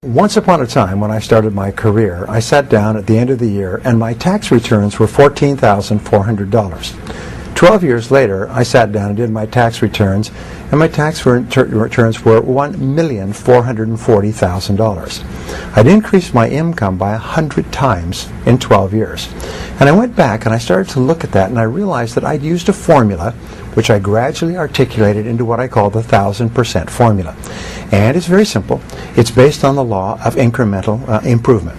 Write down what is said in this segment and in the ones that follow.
Once upon a time, when I started my career, I sat down at the end of the year and my tax returns were $14,400. 12 years later, I sat down and did my tax returns, and my tax returns were $1,440,000. I'd increased my income by 100 times in 12 years. And I went back and I started to look at that, and I realized that I'd used a formula which I gradually articulated into what I call the 1,000% formula. And it's very simple. It's based on the law of incremental improvement.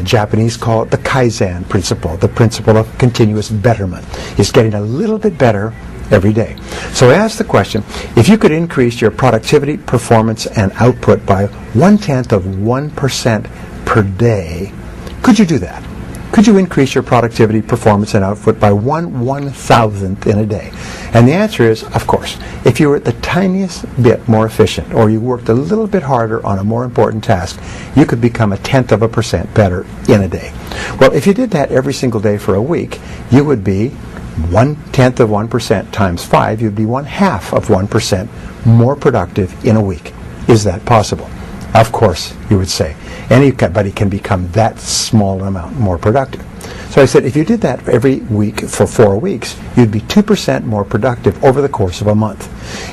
Japanese call it the Kaizen principle, the principle of continuous betterment. It's getting a little bit better every day. So I asked the question, if you could increase your productivity, performance, and output by 0.1% per day, could you do that? Could you increase your productivity, performance, and output by 1/1000th in a day? And the answer is, of course. If you were the tiniest bit more efficient, or you worked a little bit harder on a more important task, you could become 0.1% better in a day. Well, if you did that every single day for a week, you would be 0.1% times 5, you'd be 0.5% more productive in a week. Is that possible? Of course, you would say. Anybody can become that small amount more productive. So I said, if you did that every week for 4 weeks, you'd be 2% more productive over the course of a month.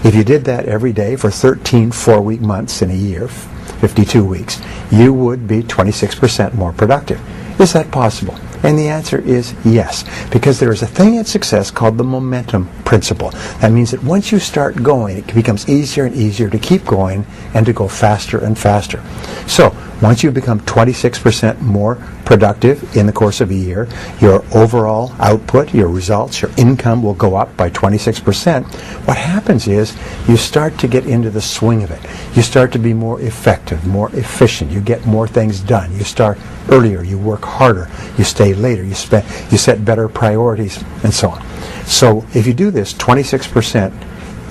If you did that every day for 13 4-week months in a year, 52 weeks, you would be 26% more productive. Is that possible? And the answer is yes, because there is a thing in success called the momentum principle. That means that once you start going, it becomes easier and easier to keep going and to go faster and faster. So, once you become 26% more productive in the course of a year, your overall output, your results, your income will go up by 26%. What happens is you start to get into the swing of it. You start to be more effective, more efficient. You get more things done. You start earlier. You work harder. You stay later. You set better priorities, and so on. So if you do this 26%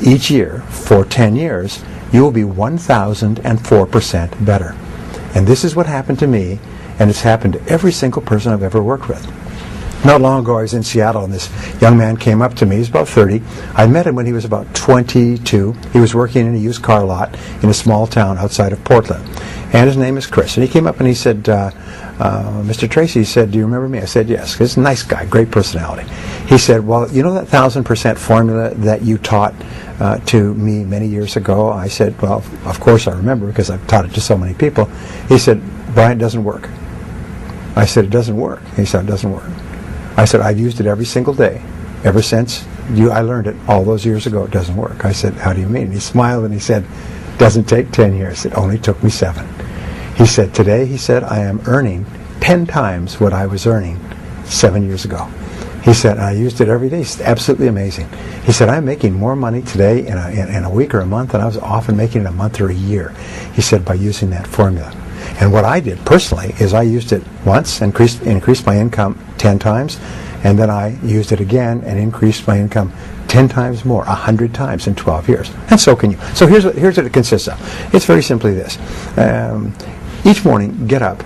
each year for 10 years, you will be 1,004% better. And this is what happened to me, and it's happened to every single person I've ever worked with. Not long ago, I was in Seattle, and this young man came up to me. He's about 30. I met him when he was about 22. He was working in a used car lot in a small town outside of Portland. And his name is Chris. And he came up and he said, Mr. Tracy, he said, do you remember me? I said, yes. He's a nice guy, great personality. He said, well, you know that 1,000% formula that you taught to me many years ago? I said, well, of course I remember, because I've taught it to so many people. He said, Brian, it doesn't work. I said, it doesn't work. He said, it doesn't work. I said, I've used it every single day ever since I learned it all those years ago. It doesn't work. I said, how do you mean? And he smiled and he said, it doesn't take 10 years. It only took me 7. He said, today, he said, I am earning 10 times what I was earning 7 years ago. He said, I used it every day. It's absolutely amazing. He said, I'm making more money today in a week or a month than I was often making in a month or a year. He said, by using that formula. And what I did personally is I used it once, increased my income 10 times, and then I used it again and increased my income 10 times more, 100 times in 12 years. And so can you. So here's what it consists of. It's very simply this. Each morning, get up,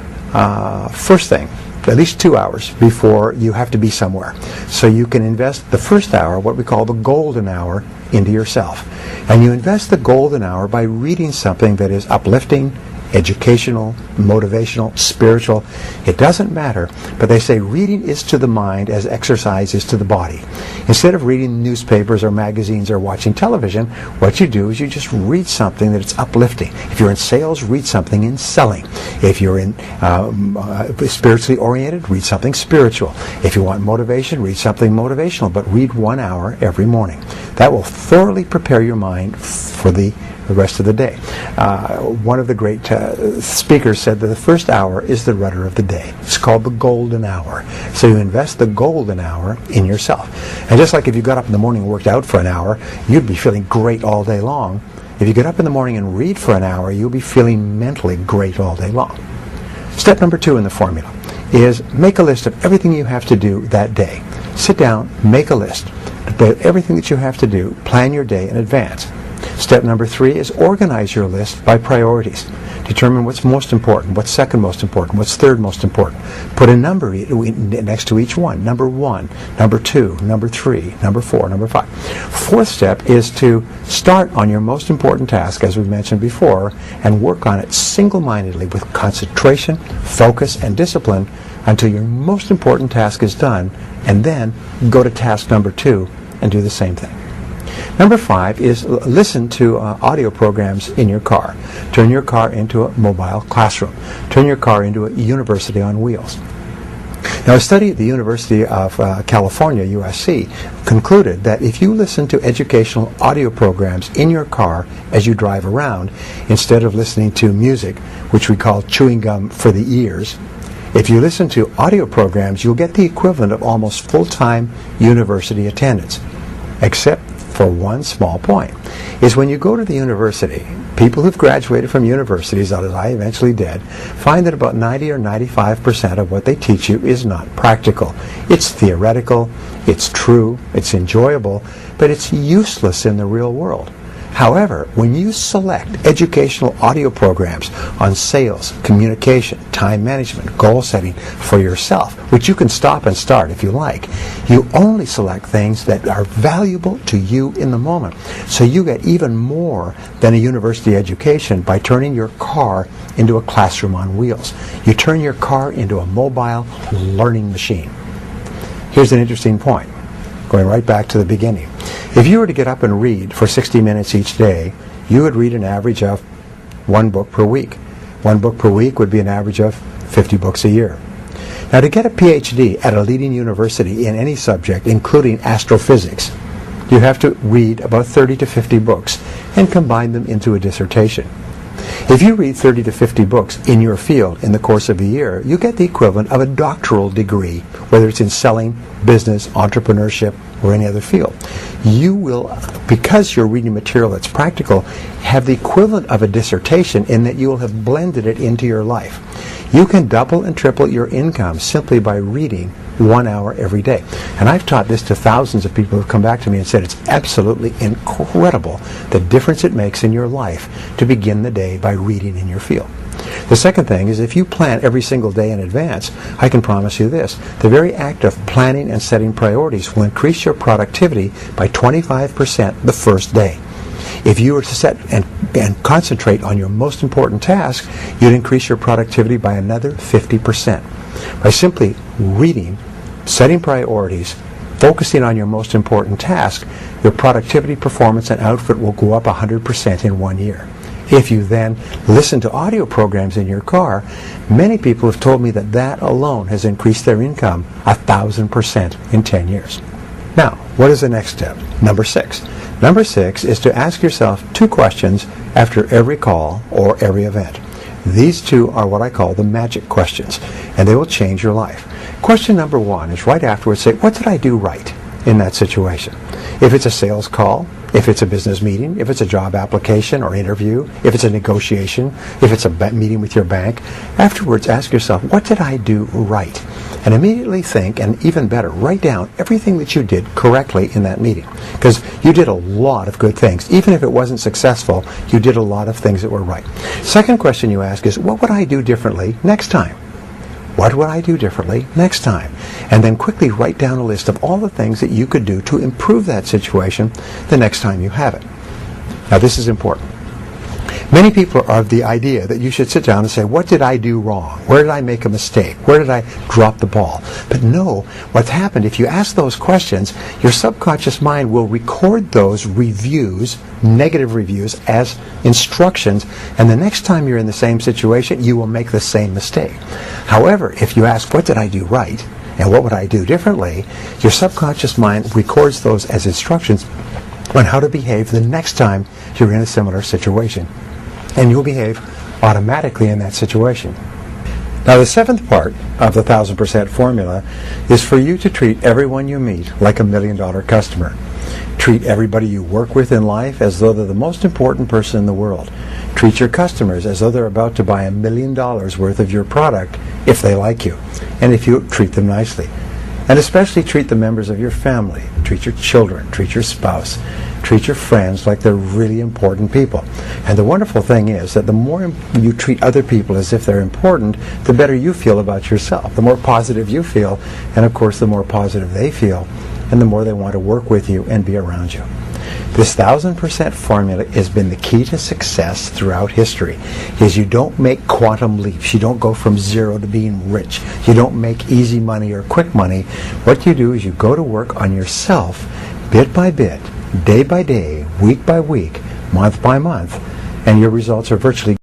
first thing, at least 2 hours before you have to be somewhere. So you can invest the first hour, what we call the golden hour, into yourself. And you invest the golden hour by reading something that is uplifting, educational, motivational, spiritual. It doesn't matter, but they say reading is to the mind as exercise is to the body. Instead of reading newspapers or magazines or watching television, what you do is you just read something that's uplifting. If you're in sales, read something in selling. If you're in spiritually oriented, read something spiritual. If you want motivation, read something motivational, but read 1 hour every morning. That will thoroughly prepare your mind for the rest of the day. One of the great speakers said that the first hour is the rudder of the day. It's called the golden hour. So you invest the golden hour in yourself. And just like if you got up in the morning and worked out for an hour, you'd be feeling great all day long. If you get up in the morning and read for an hour, you'll be feeling mentally great all day long. Step number 2 in the formula is make a list of everything you have to do that day. Sit down, make a list of everything that you have to do, plan your day in advance. Step number 3 is organize your list by priorities. Determine what's most important, what's second most important, what's third most important. Put a number next to each one. Number 1, number 2, number 3, number 4, number 5. Fourth step is to start on your most important task, as we mentioned before, and work on it single-mindedly with concentration, focus, and discipline until your most important task is done, and then go to task number 2 and do the same thing. Number 5 is listen to audio programs in your car. Turn your car into a mobile classroom. Turn your car into a university on wheels. Now, a study at the University of California, USC, concluded that if you listen to educational audio programs in your car as you drive around, instead of listening to music, which we call chewing gum for the ears, if you listen to audio programs, you'll get the equivalent of almost full-time university attendance, except for one small point, is when you go to the university, people who've graduated from universities, as I eventually did, find that about 90 or 95% of what they teach you is not practical. It's theoretical, it's true, it's enjoyable, but it's useless in the real world. However, when you select educational audio programs on sales, communication, time management, goal setting for yourself, which you can stop and start if you like, you only select things that are valuable to you in the moment. So you get even more than a university education by turning your car into a classroom on wheels. You turn your car into a mobile learning machine. Here's an interesting point, going right back to the beginning. If you were to get up and read for 60 minutes each day, you would read an average of 1 book per week. 1 book per week would be an average of 50 books a year. Now, to get a PhD at a leading university in any subject, including astrophysics, you have to read about 30 to 50 books and combine them into a dissertation. If you read 30 to 50 books in your field in the course of a year, you get the equivalent of a doctoral degree, whether it's in selling, business, entrepreneurship, or any other field. You will, because you're reading material that's practical, have the equivalent of a dissertation in that you will have blended it into your life. You can double and triple your income simply by reading 1 hour every day. And I've taught this to thousands of people who've come back to me and said it's absolutely incredible the difference it makes in your life to begin the day by reading in your field. The second thing is, if you plan every single day in advance, I can promise you this: the very act of planning and setting priorities will increase your productivity by 25% the first day. If you were to set and concentrate on your most important task, you'd increase your productivity by another 50%. By simply reading, setting priorities, focusing on your most important task, your productivity, performance, and output will go up 100% in 1 year. If you then listen to audio programs in your car, many people have told me that that alone has increased their income 1,000% in 10 years. Now, what is the next step? Number 6. Number 6 is to ask yourself 2 questions after every call or every event. These 2 are what I call the magic questions, and they will change your life. Question number 1 is right afterwards, say, what did I do right in that situation? If it's a sales call, if it's a business meeting, if it's a job application or interview, if it's a negotiation, if it's a meeting with your bank, afterwards ask yourself, what did I do right? And immediately think, and even better, write down everything that you did correctly in that meeting. Because you did a lot of good things. Even if it wasn't successful, you did a lot of things that were right. Second question you ask is, what would I do differently next time? What would I do differently next time? And then quickly write down a list of all the things that you could do to improve that situation the next time you have it. Now, this is important. Many people are of the idea that you should sit down and say, what did I do wrong? Where did I make a mistake? Where did I drop the ball? But no, what's happened, if you ask those questions, your subconscious mind will record those reviews, negative reviews, as instructions, and the next time you're in the same situation, you will make the same mistake. However, if you ask, what did I do right? And what would I do differently? Your subconscious mind records those as instructions on how to behave the next time you're in a similar situation. And you'll behave automatically in that situation. Now, the 7th part of the 1,000% formula is for you to treat everyone you meet like a $1 million customer. Treat everybody you work with in life as though they're the most important person in the world. Treat your customers as though they're about to buy $1 million worth of your product if they like you, and if you treat them nicely. And especially treat the members of your family, treat your children, treat your spouse, treat your friends like they're really important people. And the wonderful thing is that the more you treat other people as if they're important, the better you feel about yourself, the more positive you feel, and of course the more positive they feel, and the more they want to work with you and be around you. This 1000% formula has been the key to success throughout history. Is you don't make quantum leaps. You don't go from zero to being rich. You don't make easy money or quick money. What you do is you go to work on yourself bit by bit, day by day, week by week, month by month, and your results are virtually